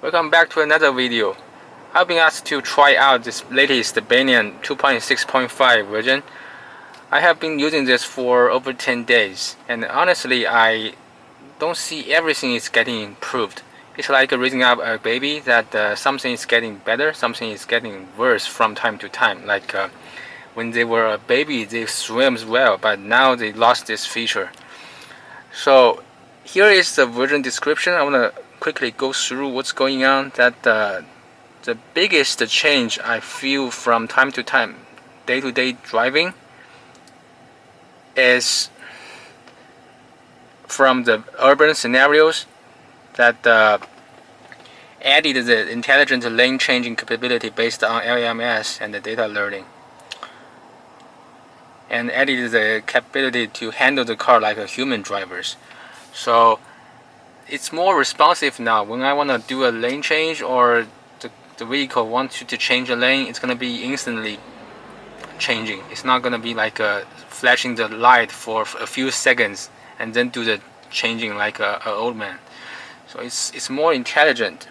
Welcome back to another video. I've been asked to try out this latest Banyan 2.6.5 version. I have been using this for over 10 days, and honestly I don't see everything is getting improved. It's like raising up a baby that something is getting better, something is getting worse from time to time. Like when they were a baby they swim well, but now they lost this feature. So here is the version description. I want to quickly go through what's going on. The biggest change I feel from time to time, day-to-day driving, is from the urban scenarios that added the intelligent lane changing capability based on LMS and the data learning, and added the capability to handle the car like a human drivers. So it's more responsive now. When I want to do a lane change or the vehicle wants you to change a lane, it's going to be instantly changing. It's not going to be like flashing the light for a few seconds and then do the changing like a old man. So it's more intelligent.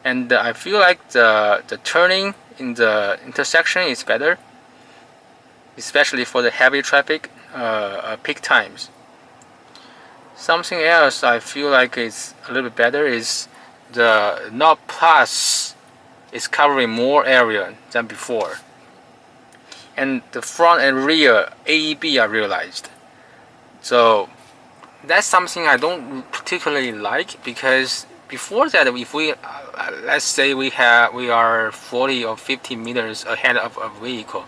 And I feel like the turning in the intersection is better, especially for the heavy traffic peak times. Something else I feel like is a little bit better is the NIO Plus is covering more area than before, and the front and rear AEB are realized. So that's something I don't particularly like, because before that, if we let's say we are 40 or 50 meters ahead of a vehicle,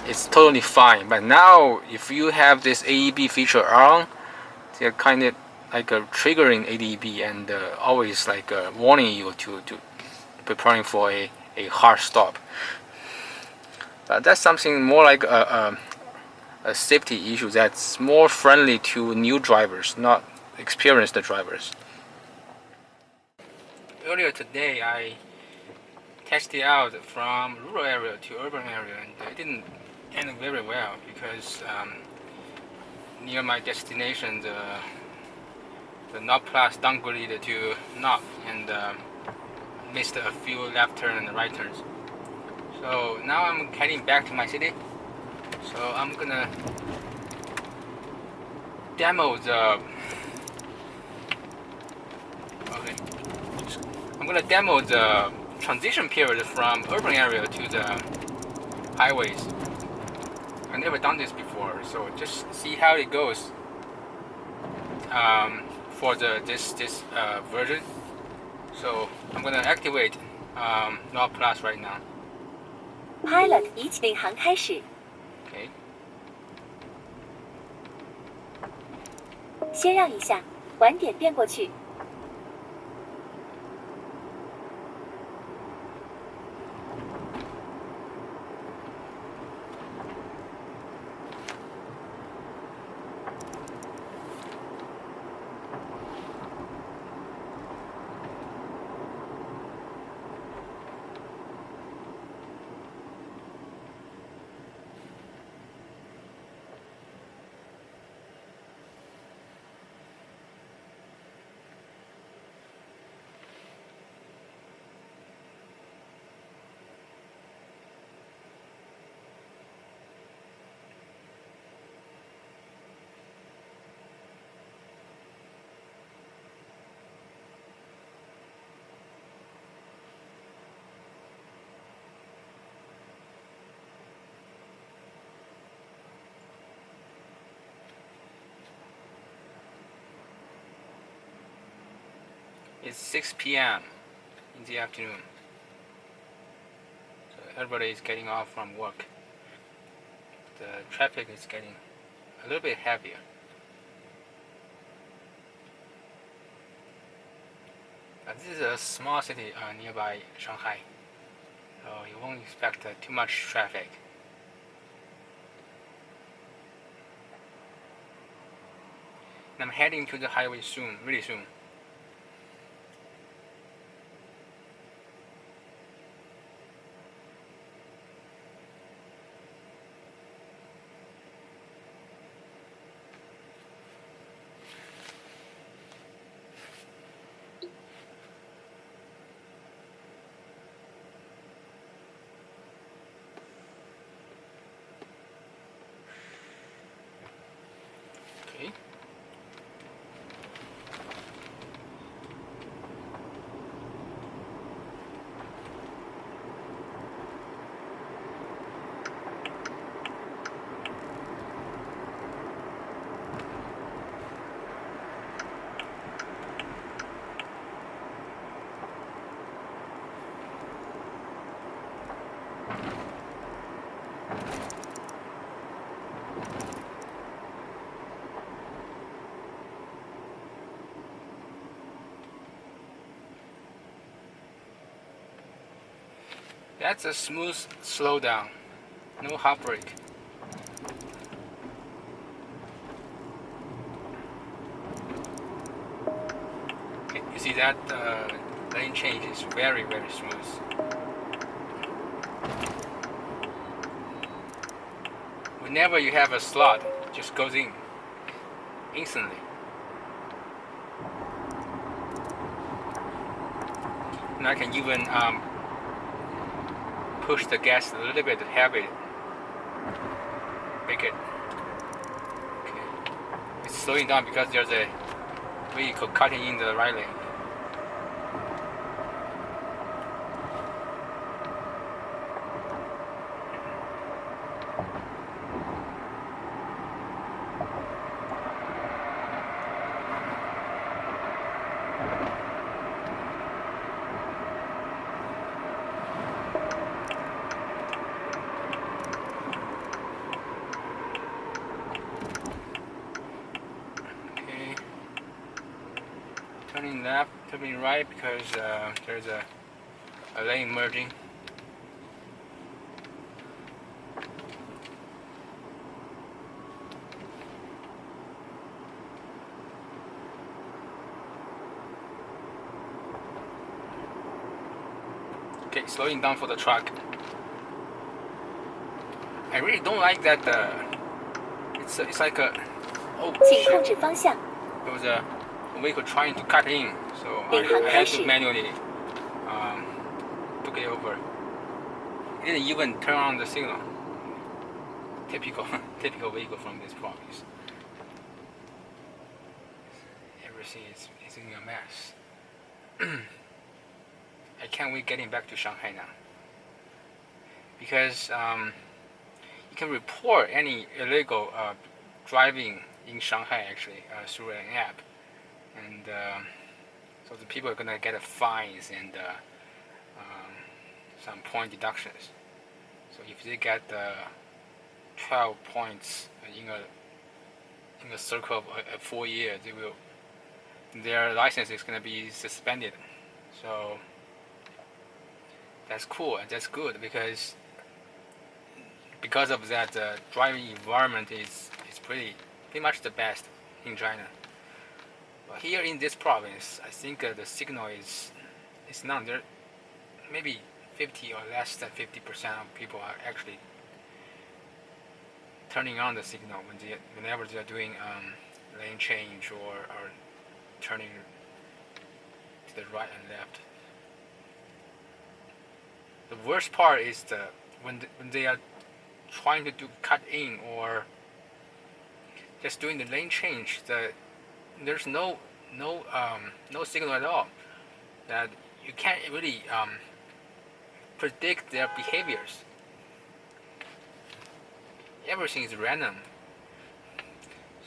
it's totally fine. But now if you have this AEB feature on, they're kind of like triggering ADB and always like warning you to preparing for a hard stop. That's something more like a safety issue that's more friendly to new drivers, not experienced drivers. Earlier today I tested out from rural area to urban area, and it didn't end very well because near my destination the NIO Plus downgraded to NIO and missed a few left turn and right turns. So now I'm heading back to my city. So I'm gonna demo the transition period from urban area to the highways. I've never done this before, so just see how it goes for this version. So I'm gonna activate NIO Plus right now. Pilot 已启航开始。 Okay. 先让一下，晚点变过去。It's 6 p.m. in the afternoon. So everybody is getting off from work. The traffic is getting a little bit heavier. This is a small city nearby Shanghai, so you won't expect too much traffic. And I'm heading to the highway soon, really soon. That's a smooth slowdown, no heartbreak. Okay, you see that lane change is very smooth. Whenever you have a slot, it just goes in instantly. And I can even push the gas a little bit heavy, make it. Okay. It's slowing down because there's a vehicle cutting in the right lane. Okay. Turning left, turning right because there's a lane merging. Okay, slowing down for the truck. I really don't like that. It's like a请控制方向。 there was a vehicle trying to cut in, so I 领航 had 开 to 始。 manually took it over. It didn't even turn on the signal. Typical vehicle from this province. Everything is in a mess. I can't wait getting back to Shanghai now because you can report any illegal driving in Shanghai actually through an app, and so the people are gonna get fines and some point deductions. So if they get 12 points in a circle of 4 years, their license is gonna be suspended. So that's cool and that's good because of that, the driving environment is pretty much the best in China. But here in this province, I think the signal is not there. Maybe 50 or less than 50% of people are actually turning on the signal whenever they are doing lane change or turning to the right and left. The worst part is when they are trying to do cut in or just doing the lane change. There's no signal at all. That you can't really predict their behaviors. Everything is random.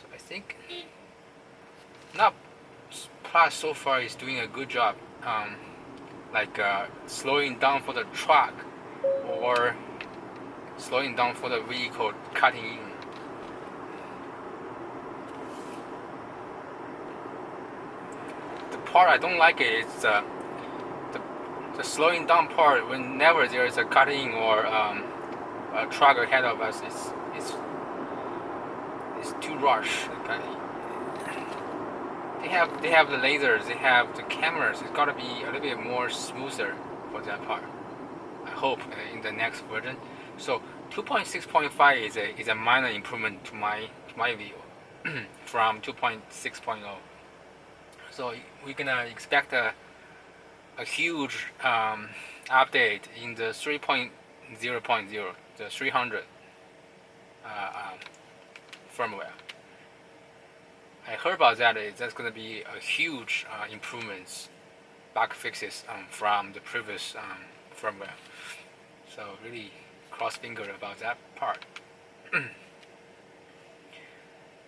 So I think not Plus so far is doing a good job, like slowing down for the truck or slowing down for the vehicle cutting in. The part I don't like it is the slowing down part. Whenever there is a cutting or a truck ahead of us, it's too rush. They have the lasers, they have the cameras. It's gotta be a little bit more smoother for that part. I hope in the next version. So 2.6.5 is a minor improvement to my view from 2.6.0. So we're gonna expect a huge update in the 3.0.0, the 300 firmware. I heard about that. That's going to be a huge improvements, bug fixes from the previous firmware. So really cross finger about that part.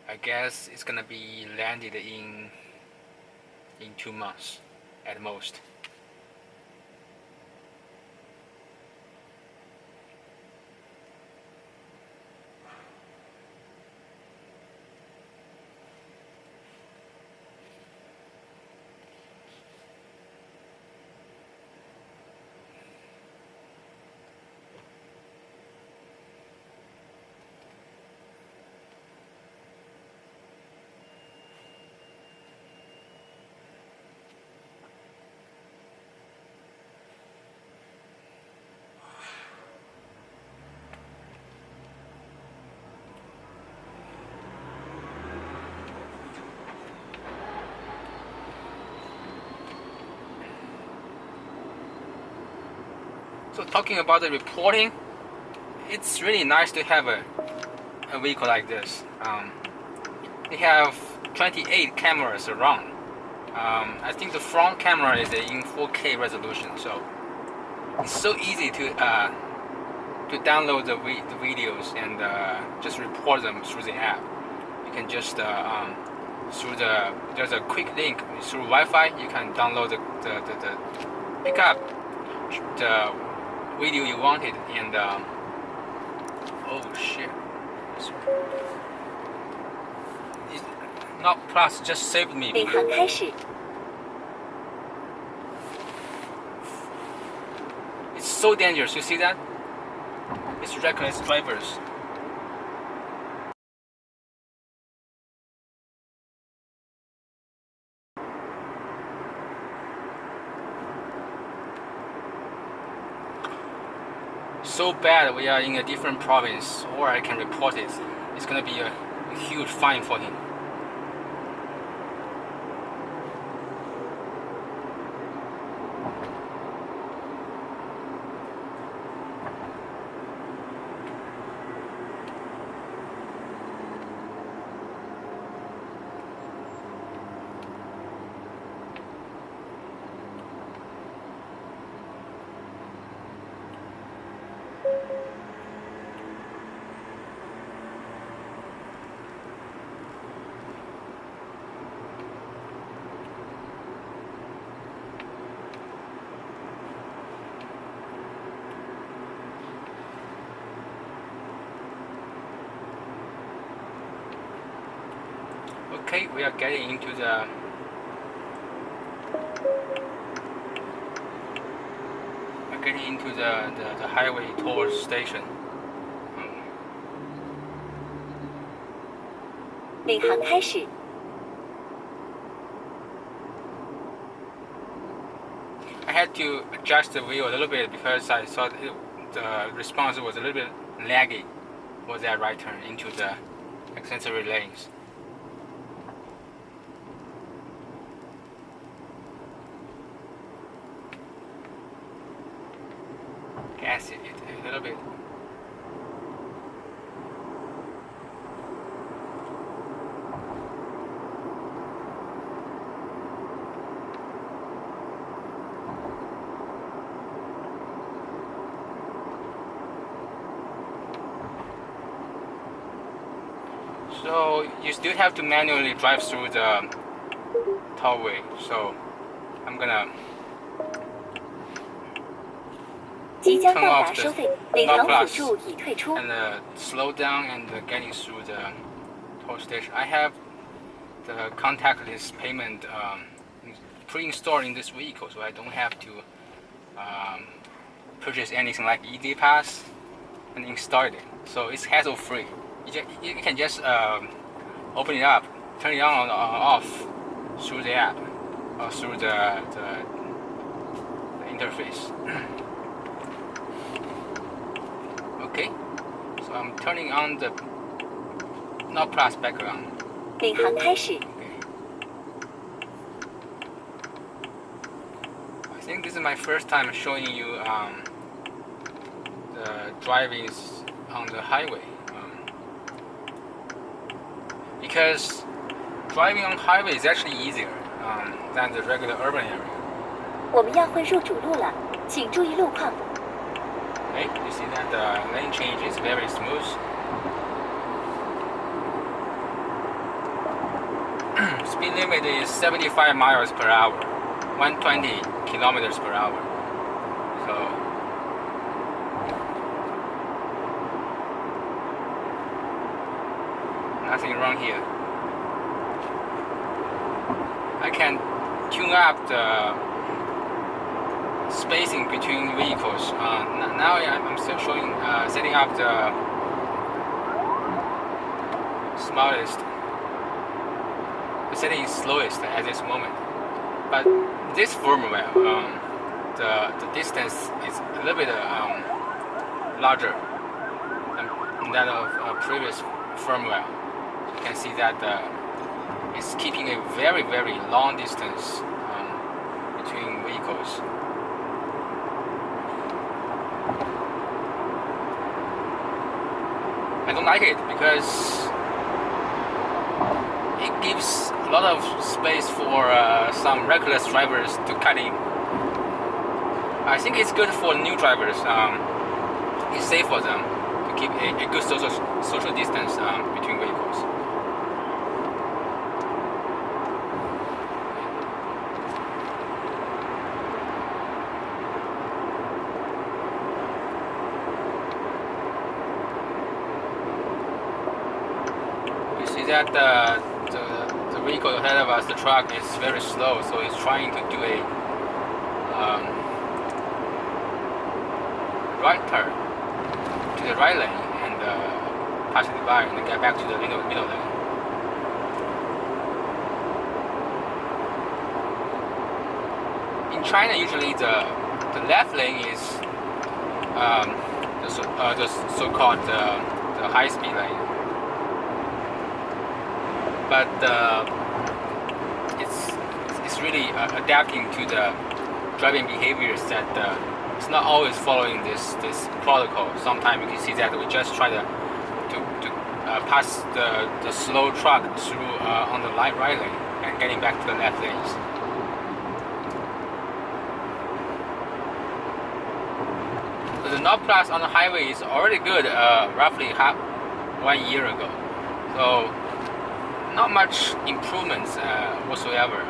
I guess it's going to be landed in 2 months at most. So talking about the reporting, it's really nice to have a vehicle like this. They have 28 cameras around. I think the front camera is in 4K resolution, so it's so easy to download the videos and just report them through the app. You can just there's a quick link through Wi-Fi. You can download the pick up the video you wanted, and oh shit, not plus just saved me. 领航开始。 It's so dangerous. You see that? It's reckless drivers. So bad we are in a different province, or I can report it. It's gonna be a huge fine for him. Okay, we are getting into the highway toll station. 领航开始。 I had to adjust the wheel a little bit because I thought the response was a little bit laggy for that right turn into the accessory lanes. Gas it a little bit. So you still have to manually drive through the tollway. So I'm gonna 即将 turn 到 off 达收 the 费，领 not 航辅 plus 助已退出。 and slow down and getting through the toll station. I have the contactless payment pre-installed in this vehicle, so I don't have to purchase anything like ED Pass and install it. So it's hassle-free. You can just open it up, turn it on or off through the app or through the interface. Okay, so I'm turning on the not plus background. 领航开始。 I think this is my first time showing you the driving on the highway. Because driving on highway is actually easier than the regular urban area. 我们要会入主路了，请注意路况。 Okay, you see that the lane change is very smooth. Speed limit is 75 miles per hour, 120 kilometers per hour. So nothing wrong here. I can tune up the spacing between vehicles. Now I'm still showing setting up the smallest. The setting is slowest at this moment. But this firmware, the distance is a little bit larger than that of previous firmware. You can see that it's keeping a very long distance between vehicles. I don't like it because it gives a lot of space for some reckless drivers to cut in. I think it's good for new drivers. It's safe for them to keep a good social distance between vehicles. You see that the vehicle ahead of us, the truck, is very slow, so it's trying to do a right turn to the right lane and pass it by and then get back to the middle lane. In China, usually the left lane is the so-called the high-speed lane, but it's really adapting to the driving behaviors that it's not always following this protocol. Sometimes you can see that we just try to pass the slow truck through on the right lane and getting back to the left lanes. The knob plus on the highway is already good, roughly 1 year ago. So not much improvements whatsoever.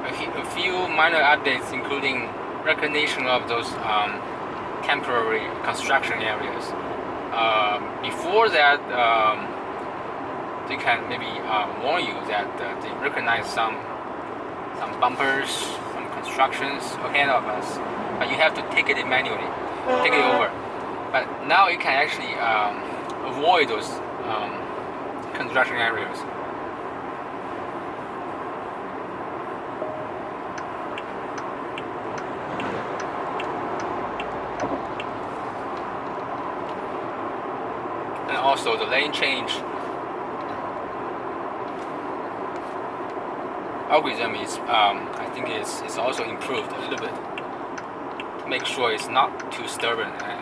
A few minor updates, including recognition of those temporary construction areas. Before that, they can maybe warn you that they recognize some bumpers, some constructions ahead of us, but you have to take it manually, take it over. But now you can actually avoid those construction areas. And also the lane change algorithm is, I think is also improved a little bit to make sure it's not too stubborn and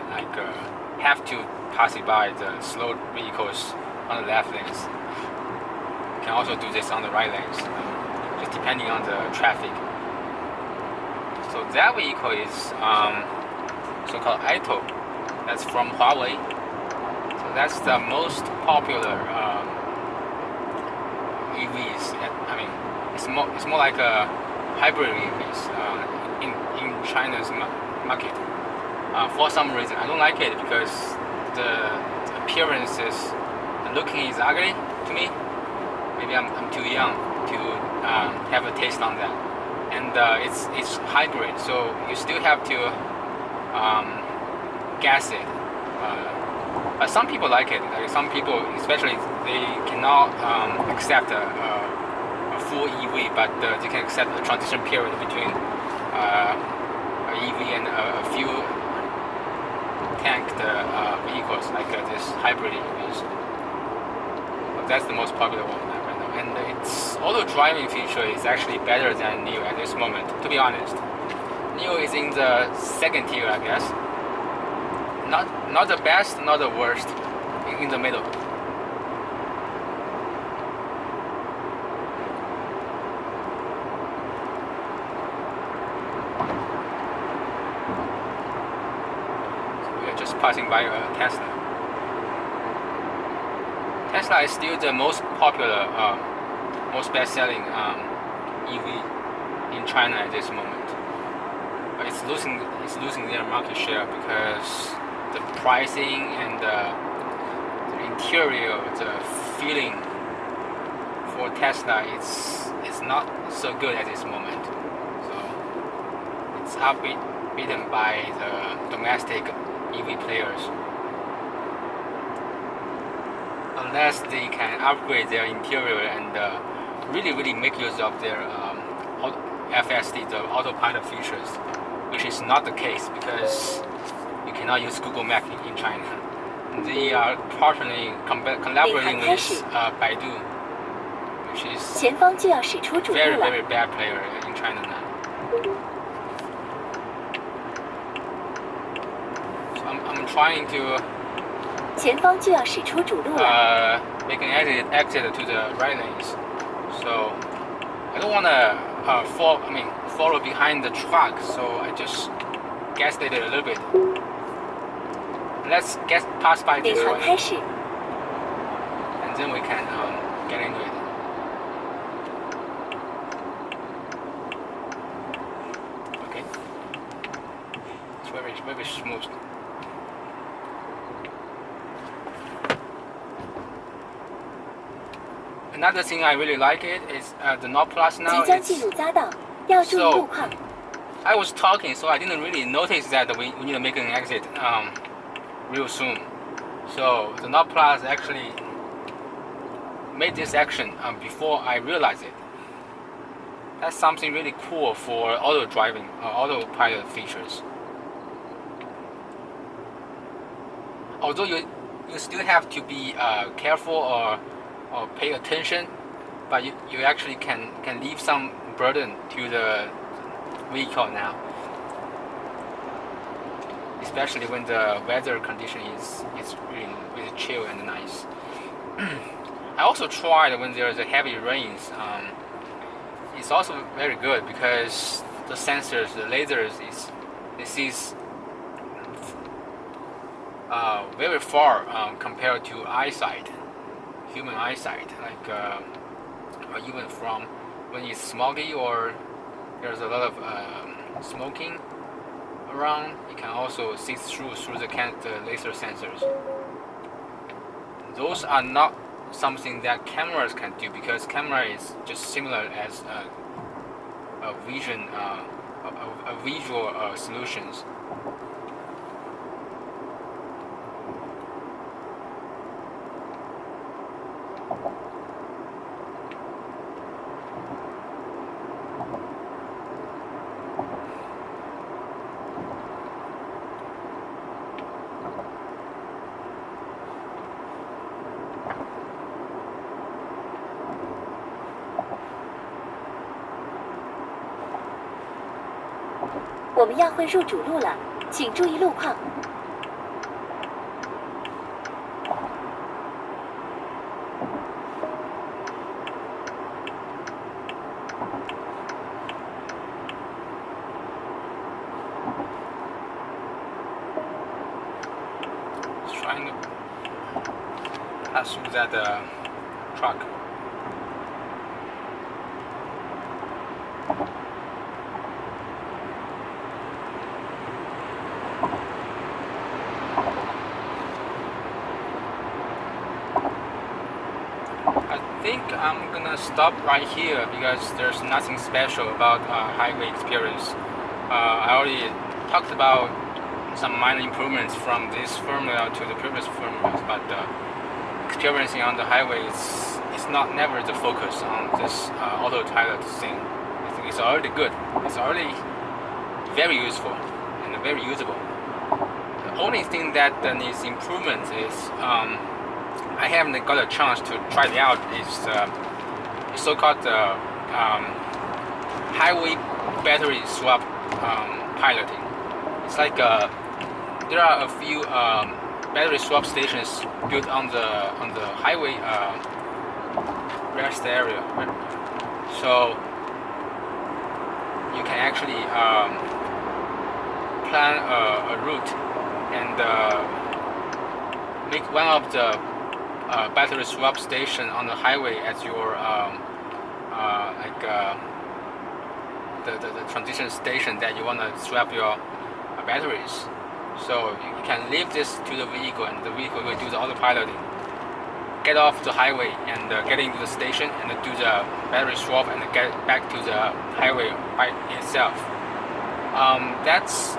have to pass it by the slow vehicles on the left lanes. You can also do this on the right lanes, just depending on the traffic. So that vehicle is so-called NIO. That's from Huawei. So that's the most popular EVs. I mean, it's more like a hybrid EVs in China's market. For some reason, I don't like it because the appearance the looking is ugly to me. Maybe I'm too young to have a taste on that. And it's hybrid, so you still have to gas it. But some people like it. Like some people, especially, they cannot accept a full EV, but they can accept a transition period between an EV and a few tanked vehicles like this hybrid EVs. So that's the most popular one right now. And its auto driving feature is actually better than NIO at this moment, to be honest. NIO is in the second tier, I guess. Not the best, not the worst, in the middle. So we are just passing by a Tesla. Tesla is still the most popular, most best-selling EV in China at this moment. But it's losing their market share because the pricing and the interior, the feeling for Tesla is not so good at this moment. So it's outbeaten by the domestic EV players. Unless they can upgrade their interior and really make use of their FSD, the autopilot features, which is not the case because you cannot use Google Map in China. They are partnering, collaborating with Baidu, which is very bad player in China now. So I'm trying to 前方就要驶出主路了。Make an exit to the right lanes. So I don't wanna follow behind the truck. So I just gassed it a little bit. Let's pass by this 领航 one, 开始， and then we can get into it. Okay. It's very smooth. Another thing I really like it is the Not Plus 即 now. 将进入匝道，要注意路况。 I was talking, so I didn't really notice that we need to make an exit real soon. So the Not Plus actually made this action before I realized it. That's something really cool for auto driving, autopilot features. Although you still have to be careful or pay attention, but you actually can leave some burden to the vehicle now, especially when the weather condition is really chill and nice. I also tried when there's a heavy rains. It's also very good because the sensors, the lasers, it sees very far compared to eyesight, human eyesight. Like even from when it's smoggy or there's a lot of smoking around, you can also see through the laser sensors. Those are not something that cameras can do because camera is just similar as a visual solutions. "我们要会入主路了，请注意路况。 Trying to pass through that truck. I think I'm gonna stop right here because there's nothing special about highway experience. I already talked about some minor improvements from this formula to the previous formulas, but experiencing on the highway is not never the focus on this autopilot thing. I think it's already good. It's already very useful and very usable. The only thing that needs improvement is I haven't got a chance to try it out. Is so-called highway battery swap piloting. It's like there are a few battery swap stations built on the highway rest area, so you can actually plan a route and make one of the battery swap station on the highway as your the transition station that you want to swap your batteries. So you can leave this to the vehicle and the vehicle will do the autopiloting. Get off the highway and get into the station and do the battery swap and get back to the highway by itself. That's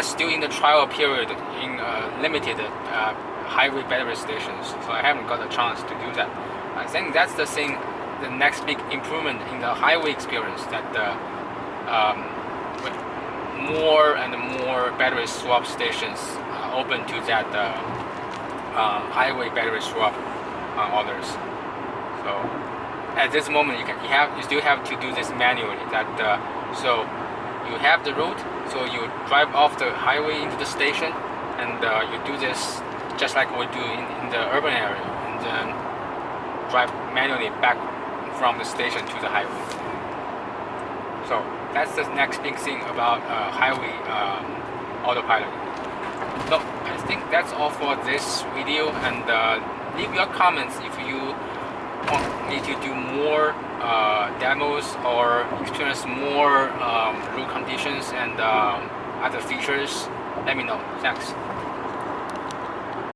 still in the trial period in limited highway battery stations, so I haven't got a chance to do that. I think that's the next big improvement in the highway experience, that with more and more battery swap stations open to that highway battery swap orders. So at this moment you still have to do this manually. So you have the route, so you drive off the highway into the station and you do this just like we do in the urban area, and then drive manually back from the station to the highway. So that's the next big thing about highway autopilot. So I think that's all for this video, and leave your comments if you want me to do more demos or experience more road conditions and other features. Let me know. Thanks.